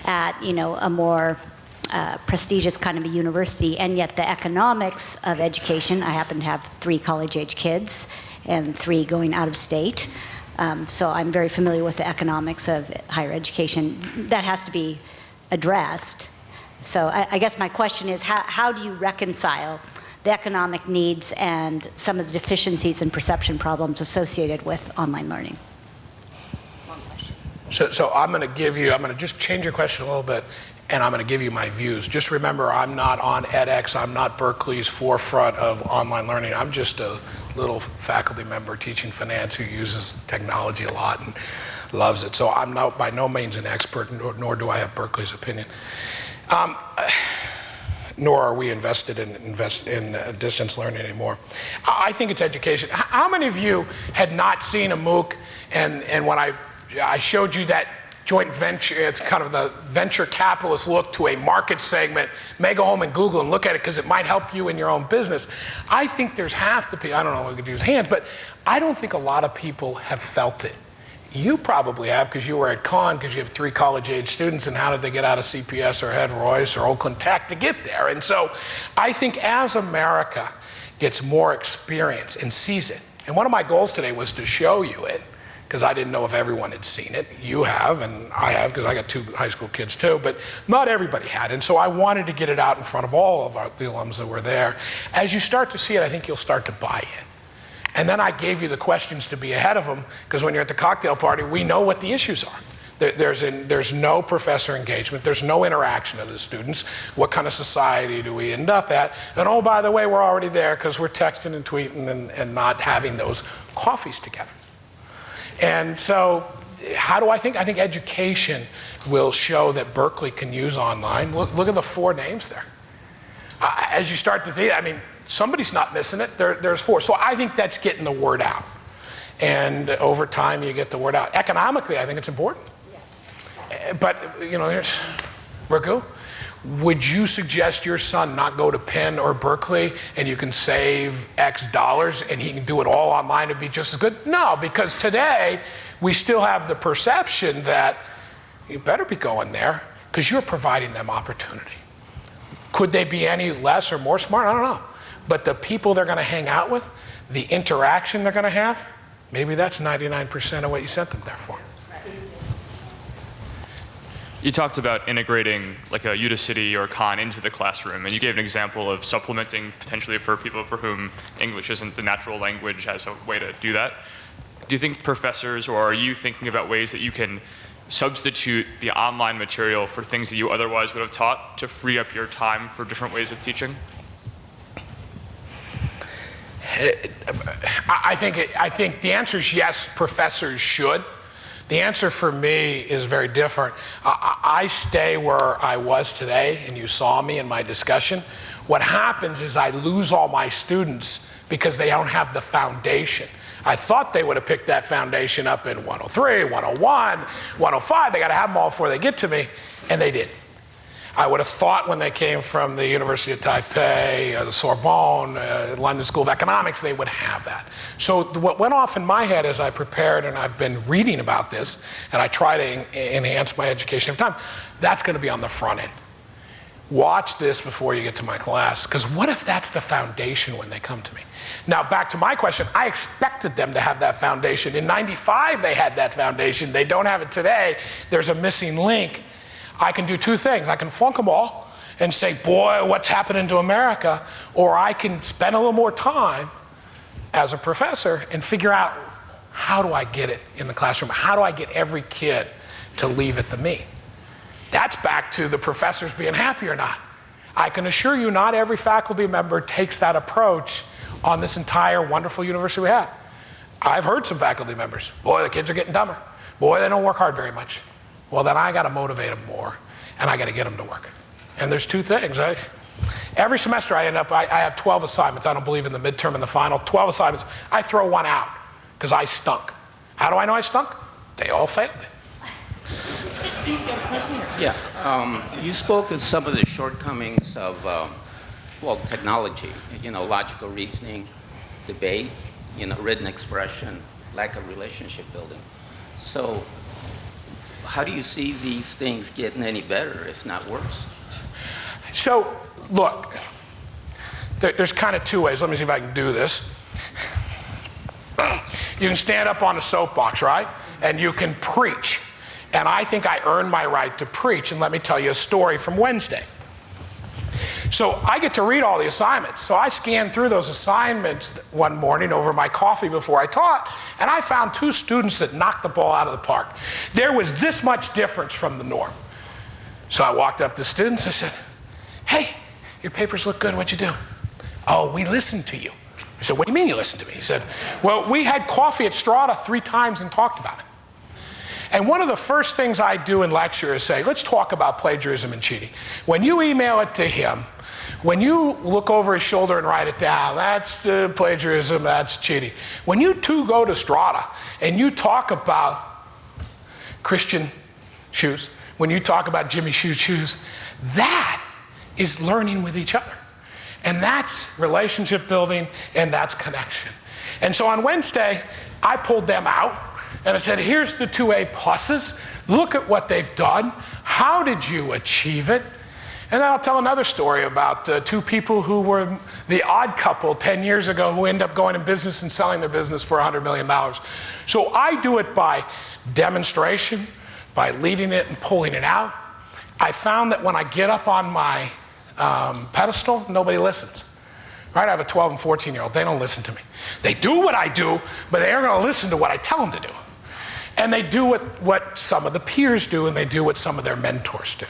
at, you know, a more prestigious kind of a university. And yet the economics of education, I happen to have 3 college-age kids and 3 going out of state. So I'm very familiar with the economics of higher education. That has to be addressed. So I guess my question is, how do you reconcile the economic needs and some of the deficiencies and perception problems associated with online learning? So I'm going to just change your question a little bit, and I'm going to give you my views. Just remember, I'm not on edX, I'm not Berkeley's forefront of online learning. I'm just a little faculty member teaching finance who uses technology a lot and loves it. So I'm by no means an expert, nor do I have Berkeley's opinion. Nor are we invested in distance learning anymore. I think it's education. How many of you had not seen a MOOC, and when I showed you that joint venture, it's kind of the venture capitalist look to a market segment, may go home and Google and look at it because it might help you in your own business. I think there's half the people, I don't know if we could use hands, but I don't think a lot of people have felt it. You probably have, because you were at Con, because you have 3 college-age students, and how did they get out of CPS or Head Royce or Oakland Tech to get there? And so I think as America gets more experience and sees it, and one of my goals today was to show you it, because I didn't know if everyone had seen it. You have, and I have, because I got 2 high school kids too, but not everybody had. And so I wanted to get it out in front of all of the alums that were there. As you start to see it, I think you'll start to buy it. And then I gave you the questions to be ahead of them, because when you're at the cocktail party, we know what the issues are. There's no professor engagement. There's no interaction of the students. What kind of society do we end up at? And oh, by the way, we're already there because we're texting and tweeting and not having those coffees together. And so how do I think? I think education will show that Berkeley can use online. Look at the 4 names there. As you start to think, I mean, somebody's not missing it. There's 4. So I think that's getting the word out. And over time, you get the word out. Economically, I think it's important. But, you know, there's Raghu. would you suggest your son not go to Penn or Berkeley and you can save X dollars and he can do it all online and be just as good? No, because today we still have the perception that you better be going there because you're providing them opportunity. Could they be any less or more smart? I don't know. But the people they're going to hang out with, the interaction they're going to have, maybe that's 99% of what you sent them there for. You talked about integrating like a Udacity or Khan into the classroom, and you gave an example of supplementing potentially for people for whom English isn't the natural language as a way to do that. Do you think professors, or are you thinking about ways that you can substitute the online material for things that you otherwise would have taught to free up your time for different ways of teaching? I think the answer is yes, professors should. The answer for me is very different. I stay where I was today, and you saw me in my discussion. What happens is I lose all my students because they don't have the foundation. I thought they would have picked that foundation up in 103, 101, 105. They got to have them all before they get to me, and they didn't. I would have thought when they came from the University of Taipei, the Sorbonne, London School of Economics, they would have that. So what went off in my head as I prepared, and I've been reading about this, and I try to enhance my education every time, that's going to be on the front end. Watch this before you get to my class, because what if that's the foundation when they come to me? Now, back to my question, I expected them to have that foundation. In '95, they had that foundation. They don't have it today. There's a missing link. I can do two things. I can flunk them all and say, boy, what's happening to America? Or I can spend a little more time as a professor and figure out, how do I get it in the classroom? How do I get every kid to leave it to me? That's back to the professors being happy or not. I can assure you not every faculty member takes that approach on this entire wonderful university we have. I've heard some faculty members, boy, the kids are getting dumber. Boy, they don't work hard very much. Well, then I got to motivate them more, and I got to get them to work. And there's two things. Every semester I have 12 assignments. I don't believe in the midterm and the final. 12 assignments. I throw one out because I stunk. How do I know I stunk? They all failed. Steve, you have a question? Yeah. You spoke of some of the shortcomings of, technology, logical reasoning, debate, written expression, lack of relationship building. So how do you see these things getting any better, if not worse? So, look, there's kind of two ways. Let me see if I can do this. You can stand up on a soapbox, right? And you can preach. And I think I earned my right to preach. And let me tell you a story from Wednesday. So I get to read all the assignments. So I scanned through those assignments one morning over my coffee before I taught, and I found two students that knocked the ball out of the park. There was this much difference from the norm. So I walked up to students, I said, hey, your papers look good, what'd you do? Oh, we listened to you. I said, what do you mean you listened to me? He said, well, we had coffee at Strata 3 times and talked about it. And one of the first things I do in lecture is say, let's talk about plagiarism and cheating. When you email it to him, when you look over his shoulder and write it down, that's plagiarism, that's cheating. When you two go to Strata and you talk about Christian shoes, when you talk about Jimmy Choo's shoes, that is learning with each other. And that's relationship building, and that's connection. And so on Wednesday, I pulled them out, and I said, here's the 2 A pluses. Look at what they've done. How did you achieve it? And then I'll tell another story about 2 people who were the odd couple 10 years ago who end up going in business and selling their business for $100 million. So I do it by demonstration, by leading it and pulling it out. I found that when I get up on my pedestal, nobody listens. Right? I have a 12 and 14-year-old. They don't listen to me. They do what I do, but they aren't going to listen to what I tell them to do. And they do what some of the peers do, and they do what some of their mentors do.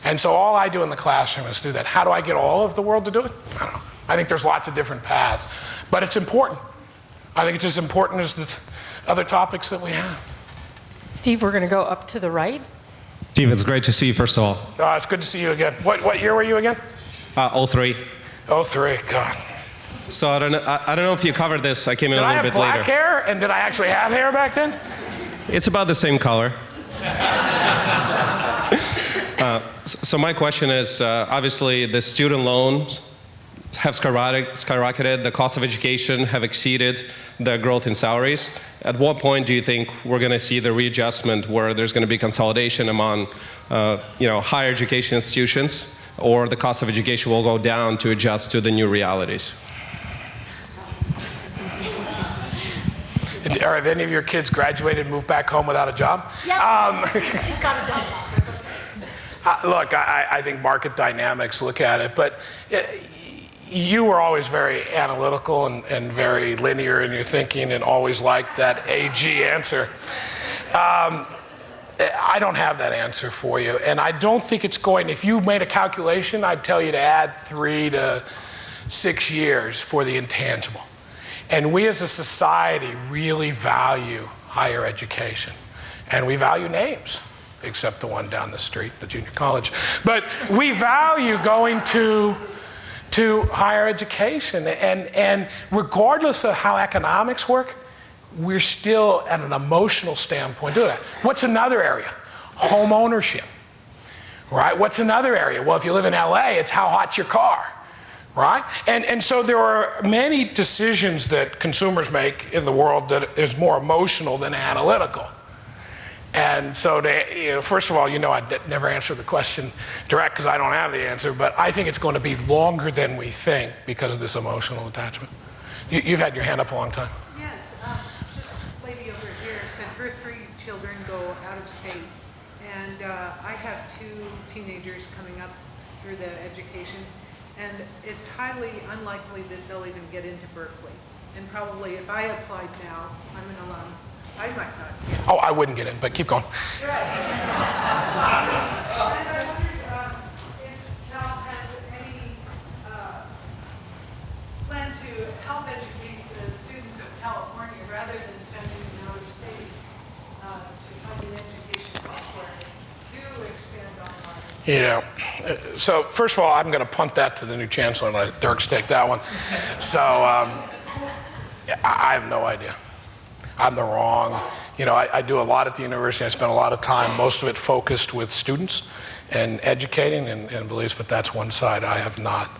And so all I do in the classroom is do that. How do I get all of the world to do it? I don't know. I think there's lots of different paths. But it's important. I think it's as important as the other topics that we have. Steve, we're going to go up to the right. Steve, it's great to see you, first of all. Oh, it's good to see you again. What year were you again? 03. 03, God. So I don't know if you covered this. I came in a little bit later. Did I have black hair? And did I actually have hair back then? It's about the same color. So my question is, obviously the student loans have skyrocketed, the cost of education have exceeded the growth in salaries. At what point do you think we're going to see the readjustment where there's going to be consolidation among higher education institutions, or the cost of education will go down to adjust to the new realities? Are any of your kids graduated and moved back home without a job? Yeah, she's got a job now. Look, I think market dynamics look at it, but you were always very analytical and very linear in your thinking and always liked that AG answer. I don't have that answer for you, and I don't think it's going, if you made a calculation, I'd tell you to add 3 to 6 years for the intangible. And we as a society really value higher education, and we value names, except the one down the street, the junior college. But we value going to higher education, and regardless of how economics work, we're still at an emotional standpoint doing that. What's another area? Home ownership, right? What's another area? Well, if you live in LA, it's how hot's your car, right? And so there are many decisions that consumers make in the world that is more emotional than analytical. And so, first of all, I'd never answer the question direct because I don't have the answer, but I think it's going to be longer than we think because of this emotional attachment. You've had your hand up a long time. Yes, this lady over here said her 3 children go out of state, and I have 2 teenagers coming up through the education, and it's highly unlikely that they'll even get into Berkeley. And probably if I applied now, I'm an alum, I might not get in. Oh, I wouldn't get in, but keep going. Right. And I wondered if Cal has any plan to help educate the students of California rather than sending them out of state to find an education elsewhere to expand online. Yeah. So first of all, I'm going to punt that to the new chancellor and let Dirks take that one. So I have no idea. I'm the wrong. I do a lot at the university. I spend a lot of time, most of it focused with students and educating and beliefs, but that's one side I have not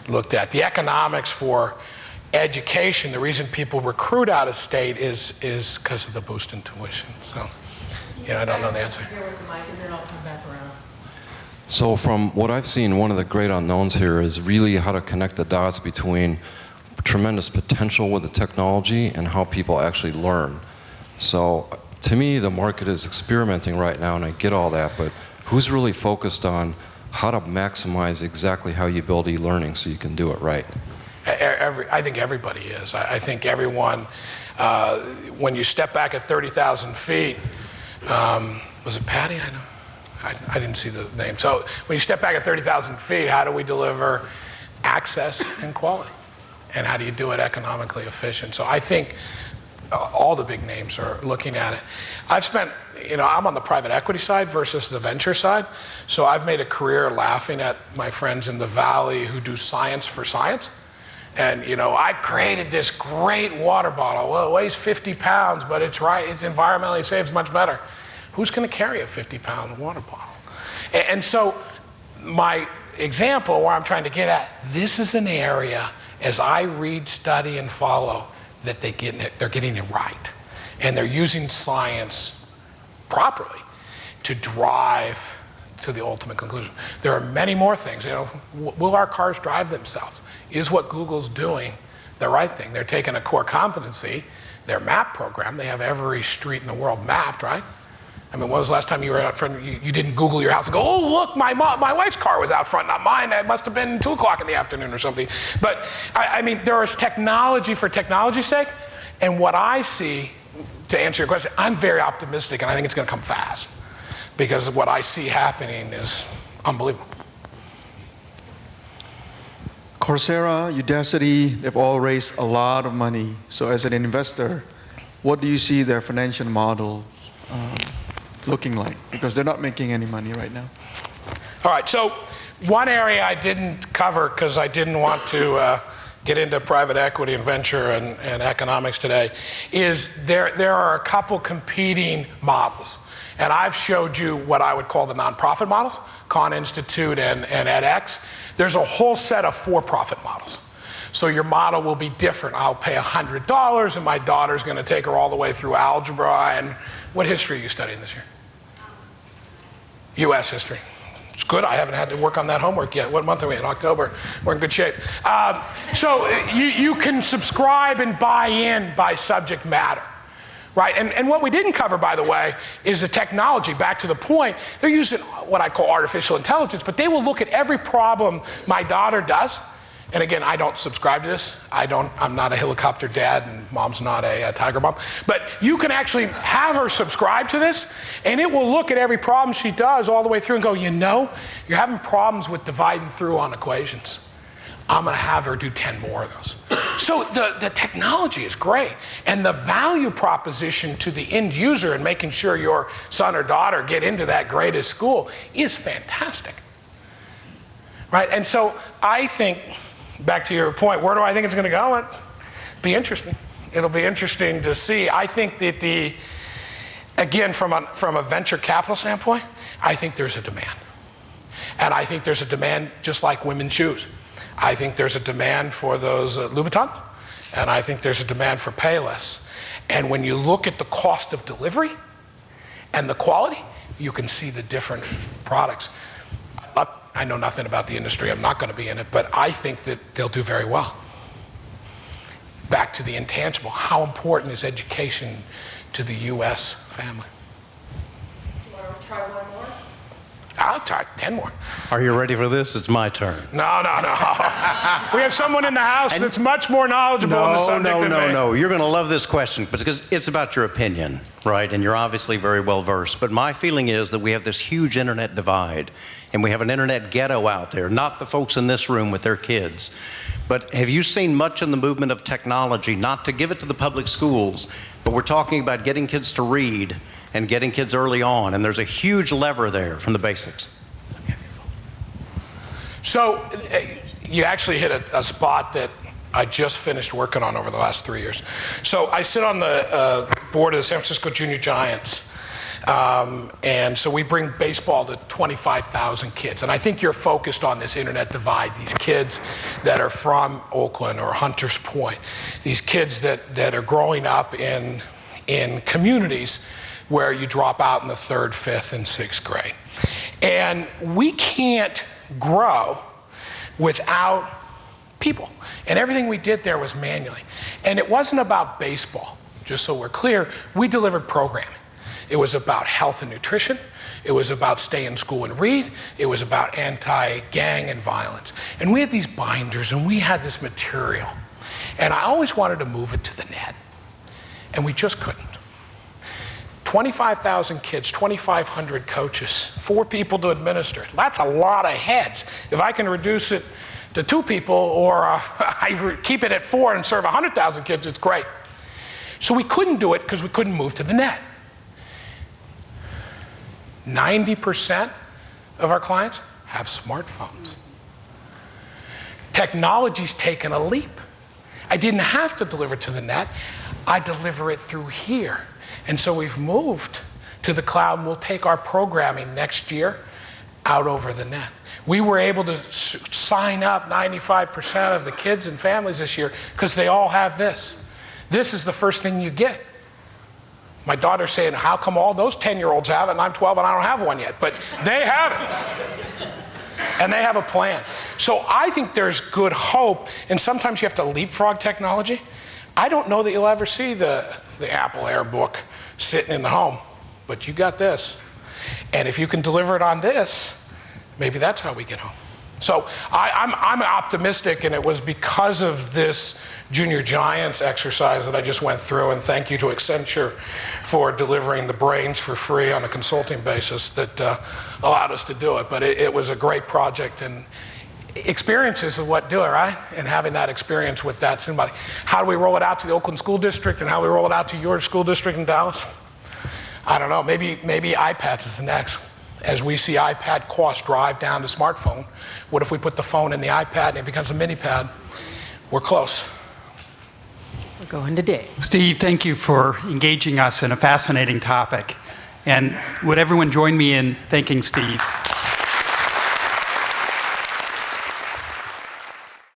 looked at. The economics for education, the reason people recruit out of state is because of the boost in tuition. So, I don't know the answer. So from what I've seen, one of the great unknowns here is really how to connect the dots between tremendous potential with the technology and how people actually learn. So to me, the market is experimenting right now, and I get all that, but who's really focused on how to maximize exactly how you build e-learning so you can do it right? I think everybody is. I think everyone, when you step back at 30,000 feet, was it Patty? I know. I didn't see the name. So when you step back at 30,000 feet, how do we deliver access and quality? And how do you do it economically efficient? So I think all the big names are looking at it. I've spent, I'm on the private equity side versus the venture side. So I've made a career laughing at my friends in the Valley who do science for science. And, I created this great water bottle. Well, it weighs 50 pounds, but it's environmentally safe, it's much better. Who's going to carry a 50-pound water bottle? And so my example where I'm trying to get at, this is an area, as I read, study, and follow, that they're getting it right. And they're using science properly to drive to the ultimate conclusion. There are many more things. Will our cars drive themselves? Is what Google's doing the right thing? They're taking a core competency, their map program. They have every street in the world mapped, right? I mean, when was the last time you were out front, you didn't Google your house and go, oh, look, my wife's car was out front, not mine. It must have been 2 o'clock in the afternoon or something. But, I mean, there is technology for technology's sake. And what I see, to answer your question, I'm very optimistic, and I think it's going to come fast. Because what I see happening is unbelievable. Coursera, Udacity, they've all raised a lot of money. So as an investor, what do you see their financial model looking like? Because they're not making any money right now. All right, so one area I didn't cover because I didn't want to get into private equity and venture and economics today, is there are a couple competing models. And I've showed you what I would call the nonprofit models, Khan Institute and edX. There's a whole set of for-profit models. So your model will be different. I'll pay $100 and my daughter's going to take her all the way through algebra. And what history are you studying this year? US history. It's good. I haven't had to work on that homework yet. What month are we in? October. We're in good shape. So you can subscribe and buy in by subject matter. Right, and what we didn't cover, by the way, is the technology. Back to the point, they're using what I call artificial intelligence, but they will look at every problem my daughter does. And again, I don't subscribe to this. I'm not a helicopter dad, and mom's not a tiger mom. But you can actually have her subscribe to this, and it will look at every problem she does all the way through and go, you know, you're having problems with dividing through on equations. I'm going to have her do 10 more of those. So the technology is great, and the value proposition to the end user and making sure your son or daughter get into that greatest school is fantastic, right? And so I think, back to your point, where do I think it's going to go? It'll be interesting. It'll be interesting to see. I think that again, from a venture capital standpoint, I think there's a demand. And I think there's a demand just like women's shoes. I think there's a demand for those Louboutins, and I think there's a demand for Payless. And when you look at the cost of delivery and the quality, you can see the different products. I know nothing about the industry. I'm not going to be in it, but I think that they'll do very well. Back to the intangible. How important is education to the U.S. family? You want to try one more? I'll try 10 more. Are you ready for this? It's my turn. No. We have someone in the house that's much more knowledgeable on the subject than me. No. You're going to love this question because it's about your opinion, right? And you're obviously very well versed. But my feeling is that we have this huge internet divide, and we have an internet ghetto out there, not the folks in this room with their kids. But have you seen much in the movement of technology, not to give it to the public schools, but we're talking about getting kids to read and getting kids early on, and there's a huge lever there from the basics. So you actually hit a spot that I just finished working on over the last 3 years. So I sit on the board of the San Francisco Junior Giants, and so we bring baseball to 25,000 kids. And I think you're focused on this internet divide, these kids that are from Oakland or Hunters Point, these kids that are growing up in communities where you drop out in the 3rd, 5th, and 6th grade. And we can't grow without people. And everything we did there was manually. And it wasn't about baseball, just so we're clear. We delivered programming. It was about health and nutrition. It was about stay in school and read. It was about anti-gang and violence. And we had these binders, and we had this material. And I always wanted to move it to the net. And we just couldn't. 25,000 kids, 2,500 coaches, 4 people to administer. That's a lot of heads. If I can reduce it to 2 people, or I keep it at 4 and serve 100,000 kids, it's great. So we couldn't do it because we couldn't move to the net. 90% of our clients have smartphones. Technology's taken a leap. I didn't have to deliver to the net. I deliver it through here. And so we've moved to the cloud, and we'll take our programming next year out over the net. We were able to sign up 95% of the kids and families this year because they all have this. This is the first thing you get. My daughter's saying, how come all those 10-year-olds have it and I'm 12 and I don't have one yet? But they have it. And they have a plan. So I think there's good hope, and sometimes you have to leapfrog technology. I don't know that you'll ever see the Apple AirBook sitting in the home, but you got this. And if you can deliver it on this, maybe that's how we get home. So I'm optimistic, and it was because of this Junior Giants exercise that I just went through, and thank you to Accenture for delivering the brains for free on a consulting basis that allowed us to do it. But it was a great project, and experiences are what do it, right? And having that experience with that somebody. How do we roll it out to the Oakland School District, and how do we roll it out to your school district in Dallas? I don't know, maybe iPads is the next. As we see iPad costs drive down to smartphone, what if we put the phone in the iPad and it becomes a mini pad? We're close. We're going to Dave. Steve, thank you for engaging us in a fascinating topic. And would everyone join me in thanking Steve?